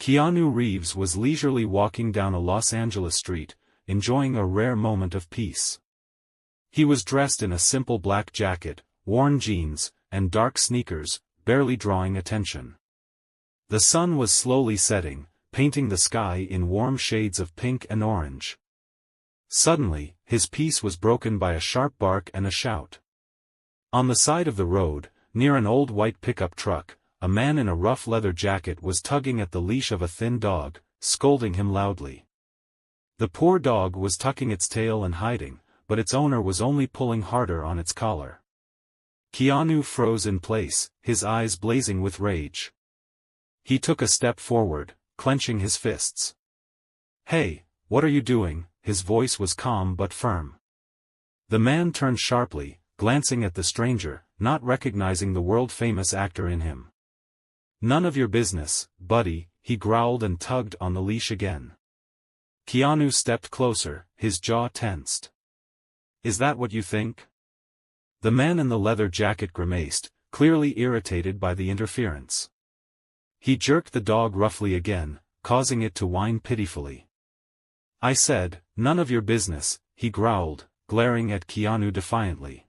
Keanu Reeves was leisurely walking down a Los Angeles street, enjoying a rare moment of peace. He was dressed in a simple black jacket, worn jeans, and dark sneakers, barely drawing attention. The sun was slowly setting, painting the sky in warm shades of pink and orange. Suddenly, his peace was broken by a sharp bark and a shout. On the side of the road, near an old white pickup truck, a man in a rough leather jacket was tugging at the leash of a thin dog, scolding him loudly. The poor dog was tucking its tail and hiding, but its owner was only pulling harder on its collar. Keanu froze in place, his eyes blazing with rage. He took a step forward, clenching his fists. "Hey, what are you doing?" His voice was calm but firm. The man turned sharply, glancing at the stranger, not recognizing the world-famous actor in him. "None of your business, buddy," he growled and tugged on the leash again. Keanu stepped closer, his jaw tensed. "Is that what you think?" The man in the leather jacket grimaced, clearly irritated by the interference. He jerked the dog roughly again, causing it to whine pitifully. "I said, none of your business," he growled, glaring at Keanu defiantly.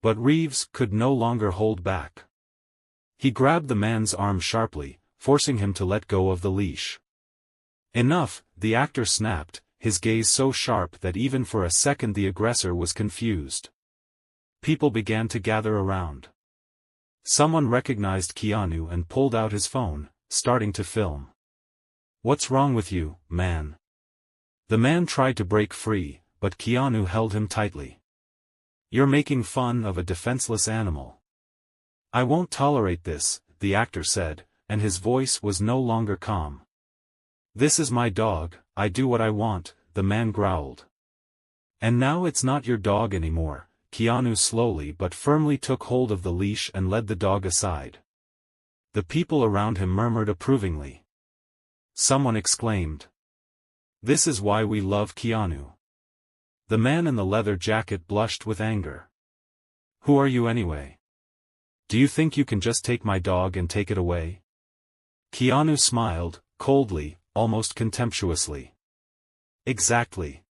But Reeves could no longer hold back. He grabbed the man's arm sharply, forcing him to let go of the leash. "Enough," the actor snapped, his gaze so sharp that even for a second the aggressor was confused. People began to gather around. Someone recognized Keanu and pulled out his phone, starting to film. "What's wrong with you, man?" The man tried to break free, but Keanu held him tightly. "You're making fun of a defenseless animal." "I won't tolerate this," the actor said, and his voice was no longer calm. "This is my dog, I do what I want," the man growled. "And now it's not your dog anymore." Keanu slowly but firmly took hold of the leash and led the dog aside. The people around him murmured approvingly. Someone exclaimed, "This is why we love Keanu." The man in the leather jacket blushed with anger. "Who are you anyway? Do you think you can just take my dog and take it away?" Keanu smiled, coldly, almost contemptuously. "Exactly.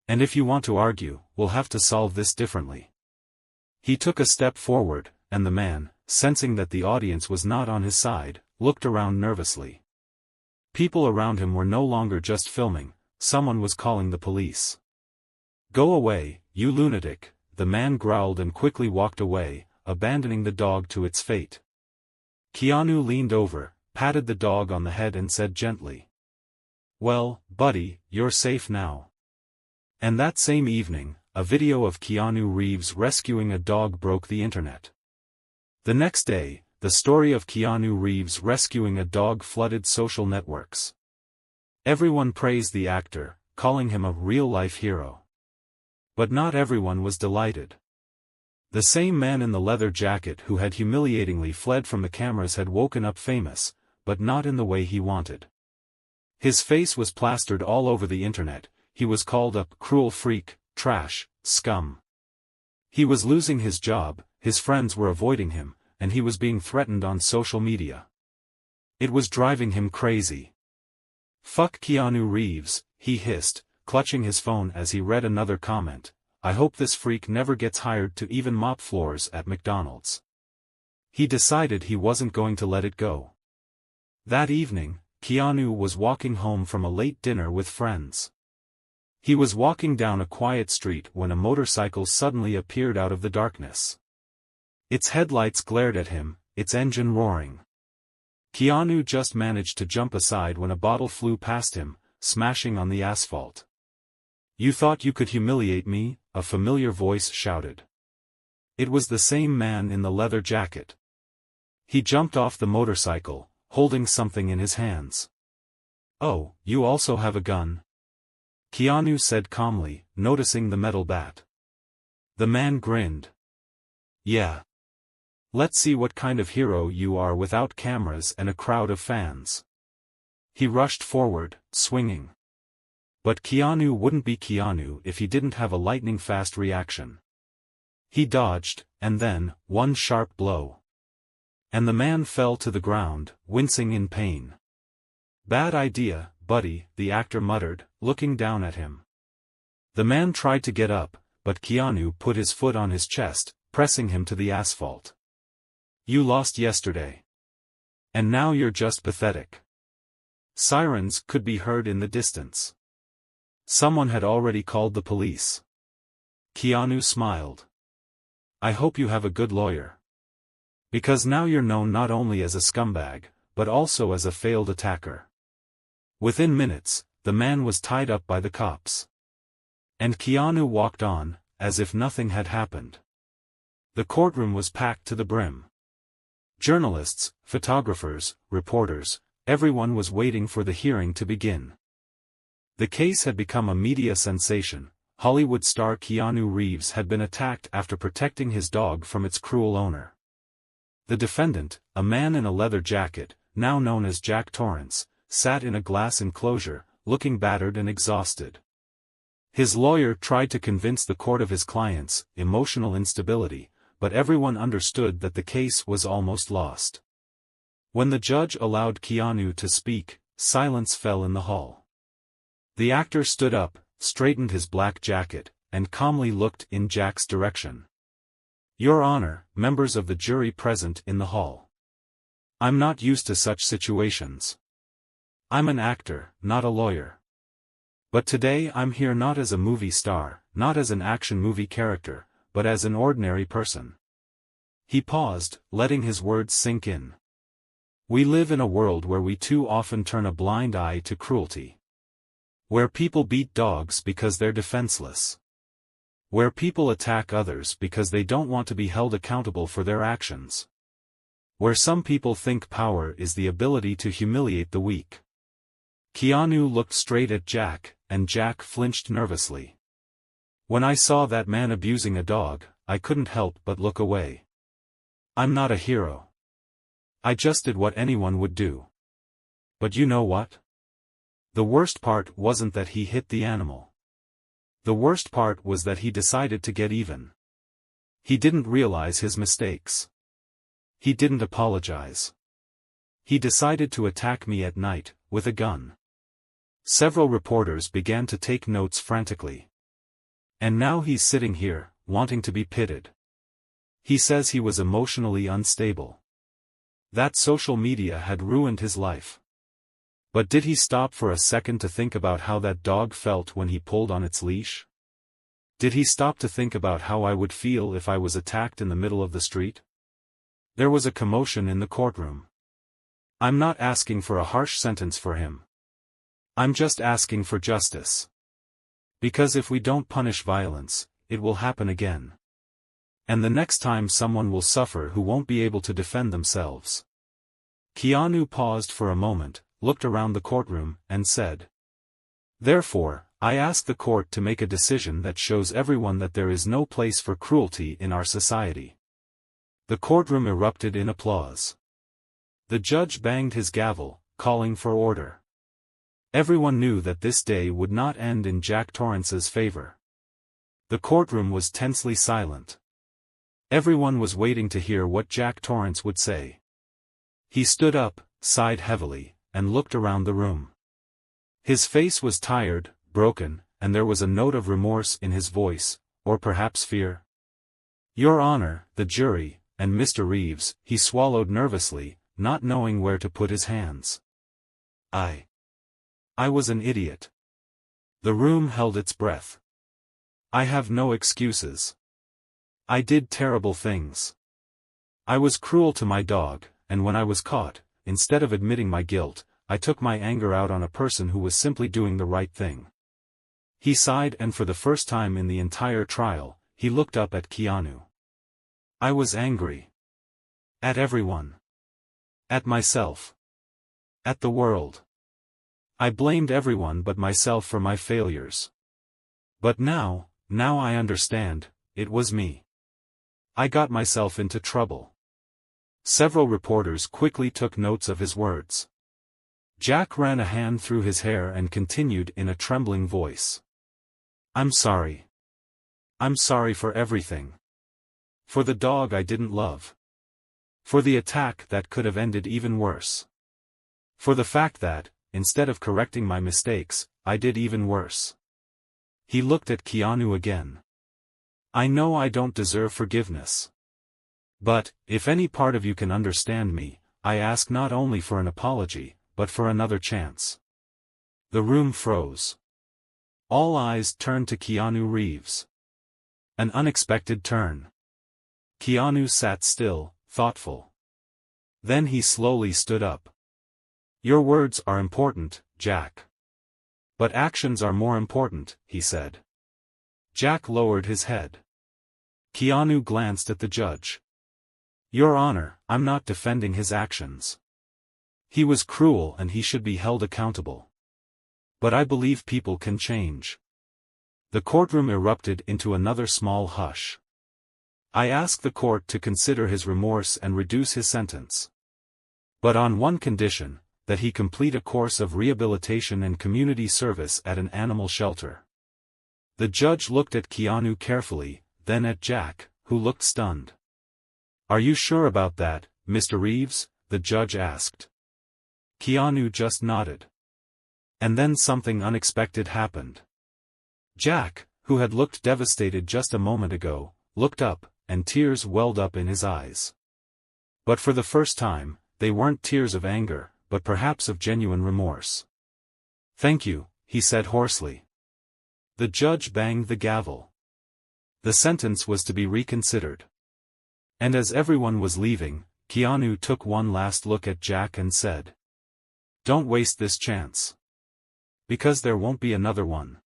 And if you want to argue, we'll have to solve this differently." He took a step forward, and the man, sensing that the audience was not on his side, looked around nervously. People around him were no longer just filming, someone was calling the police. "Go away, you lunatic," the man growled and quickly walked away, abandoning the dog to its fate. Keanu leaned over, patted the dog on the head and said gently, "Well, buddy, you're safe now." And that same evening, a video of Keanu Reeves rescuing a dog broke the internet. The next day, the story of Keanu Reeves rescuing a dog flooded social networks. Everyone praised the actor, calling him a real-life hero. But not everyone was delighted. The same man in the leather jacket who had humiliatingly fled from the cameras had woken up famous, but not in the way he wanted. His face was plastered all over the internet. He was called a cruel freak, trash, scum. He was losing his job, his friends were avoiding him, and he was being threatened on social media. It was driving him crazy. "Fuck Keanu Reeves," he hissed, clutching his phone as he read another comment. "I hope this freak never gets hired to even mop floors at McDonald's." He decided he wasn't going to let it go. That evening, Keanu was walking home from a late dinner with friends. He was walking down a quiet street when a motorcycle suddenly appeared out of the darkness. Its headlights glared at him, its engine roaring. Keanu just managed to jump aside when a bottle flew past him, smashing on the asphalt. "You thought you could humiliate me?" a familiar voice shouted. It was the same man in the leather jacket. He jumped off the motorcycle, holding something in his hands. "Oh, you also have a gun?" Keanu said calmly, noticing the metal bat. The man grinned. "Yeah. Let's see what kind of hero you are without cameras and a crowd of fans." He rushed forward, swinging. But Keanu wouldn't be Keanu if he didn't have a lightning-fast reaction. He dodged, and then, one sharp blow. And the man fell to the ground, wincing in pain. "Bad idea, buddy," the actor muttered, looking down at him. The man tried to get up, but Keanu put his foot on his chest, pressing him to the asphalt. "You lost yesterday. And now you're just pathetic." Sirens could be heard in the distance. Someone had already called the police. Keanu smiled. "I hope you have a good lawyer. Because now you're known not only as a scumbag, but also as a failed attacker." Within minutes, the man was tied up by the cops. And Keanu walked on, as if nothing had happened. The courtroom was packed to the brim. Journalists, photographers, reporters, everyone was waiting for the hearing to begin. The case had become a media sensation. Hollywood star Keanu Reeves had been attacked after protecting his dog from its cruel owner. The defendant, a man in a leather jacket, now known as Jack Torrence, sat in a glass enclosure, looking battered and exhausted. His lawyer tried to convince the court of his client's emotional instability, but everyone understood that the case was almost lost. When the judge allowed Keanu to speak, silence fell in the hall. The actor stood up, straightened his black jacket, and calmly looked in Jack's direction. "Your Honor, members of the jury present in the hall. I'm not used to such situations. I'm an actor, not a lawyer. But today I'm here not as a movie star, not as an action movie character, but as an ordinary person." He paused, letting his words sink in. "We live in a world where we too often turn a blind eye to cruelty. Where people beat dogs because they're defenseless. Where people attack others because they don't want to be held accountable for their actions. Where some people think power is the ability to humiliate the weak." Keanu looked straight at Jack, and Jack flinched nervously. "When I saw that man abusing a dog, I couldn't help but look away. I'm not a hero. I just did what anyone would do. But you know what? The worst part wasn't that he hit the animal. The worst part was that he decided to get even. He didn't realize his mistakes. He didn't apologize. He decided to attack me at night, with a gun." Several reporters began to take notes frantically. "And now he's sitting here, wanting to be pitied. He says he was emotionally unstable. That social media had ruined his life. But did he stop for a second to think about how that dog felt when he pulled on its leash? Did he stop to think about how I would feel if I was attacked in the middle of the street?" There was a commotion in the courtroom. "I'm not asking for a harsh sentence for him. I'm just asking for justice. Because if we don't punish violence, it will happen again. And the next time someone will suffer who won't be able to defend themselves." Keanu paused for a moment, looked around the courtroom, and said, "Therefore, I ask the court to make a decision that shows everyone that there is no place for cruelty in our society." The courtroom erupted in applause. The judge banged his gavel, calling for order. Everyone knew that this day would not end in Jack Torrance's favor. The courtroom was tensely silent. Everyone was waiting to hear what Jack Torrance would say. He stood up, sighed heavily, and looked around the room. His face was tired, broken, and there was a note of remorse in his voice, or perhaps fear. "Your Honor, the jury, and Mr. Reeves," he swallowed nervously, not knowing where to put his hands. I was an idiot." The room held its breath. "I have no excuses. I did terrible things. I was cruel to my dog, and when I was caught, instead of admitting my guilt, I took my anger out on a person who was simply doing the right thing." He sighed, and for the first time in the entire trial, he looked up at Keanu. "I was angry. At everyone. At myself. At the world. I blamed everyone but myself for my failures. But now I understand, it was me. I got myself into trouble." Several reporters quickly took notes of his words. Jack ran a hand through his hair and continued in a trembling voice. "I'm sorry. I'm sorry for everything. For the dog I didn't love. For the attack that could have ended even worse. For the fact that, instead of correcting my mistakes, I did even worse. He looked at Keanu again. I know I don't deserve forgiveness. But, if any part of you can understand me, I ask not only for an apology, but for another chance. The room froze. All eyes turned to Keanu Reeves. An unexpected turn. Keanu sat still, thoughtful. Then he slowly stood up. Your words are important, Jack. But actions are more important, he said. Jack lowered his head. Keanu glanced at the judge. Your Honor, I'm not defending his actions. He was cruel and he should be held accountable. But I believe people can change. The courtroom erupted into another small hush. I ask the court to consider his remorse and reduce his sentence. But on one condition, that he complete a course of rehabilitation and community service at an animal shelter. The judge looked at Keanu carefully, then at Jack, who looked stunned. Are you sure about that, Mr. Reeves? The judge asked. Keanu just nodded. And then something unexpected happened. Jack, who had looked devastated just a moment ago, looked up, and tears welled up in his eyes. But for the first time, they weren't tears of anger, but perhaps of genuine remorse. Thank you, he said hoarsely. The judge banged the gavel. The sentence was to be reconsidered. And as everyone was leaving, Keanu took one last look at Jack and said, Don't waste this chance. Because there won't be another one.